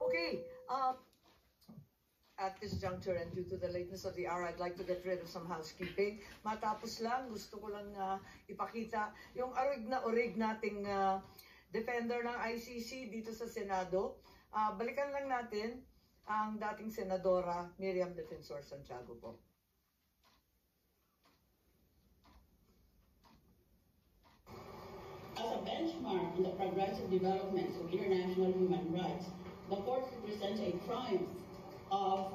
Okay, at this juncture and due to the lateness of the hour, I'd like to get rid of some housekeeping. Matapos lang, gusto ko lang ipakita yung arig na orig nating defender ng ICC dito sa Senado. Balikan lang natin ang dating Senadora Miriam Defensor Santiago po. As a benchmark in the progressive developments of international human rights, the court represents a triumph of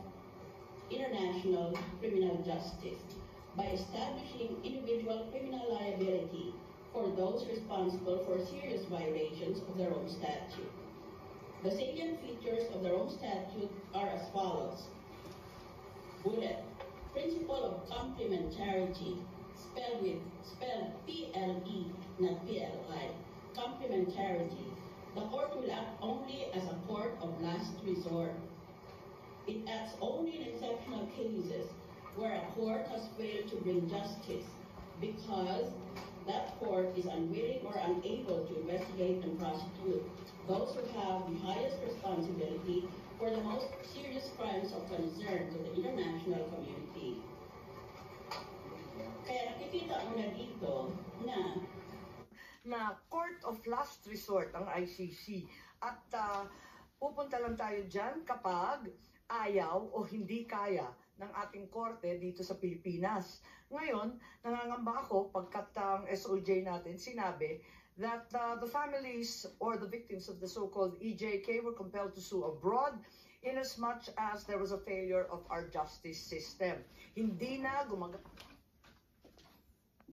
international criminal justice by establishing individual criminal liability for those responsible for serious violations of the Rome Statute. The salient features of the Rome Statute are as follows. Bullet, principle of complementarity, spelled P-L-E, not P-L-I, complementarity. The court will act only as a court of last resort. It acts only in exceptional cases where a court has failed to bring justice because that court is unwilling or unable to investigate and prosecute those who have the highest responsibility for the most serious crimes of concern to the international community. Kaya nakikita mo na dito na court of last resort ang ICC at pupunta lang tayo dyan kapag ayaw o hindi kaya ng ating korte dito sa Pilipinas. Ngayon, nangangamba ako pagkat ang SOJ natin sinabi that the families or the victims of the so-called EJK were compelled to sue abroad inasmuch as there was a failure of our justice system. Hindi na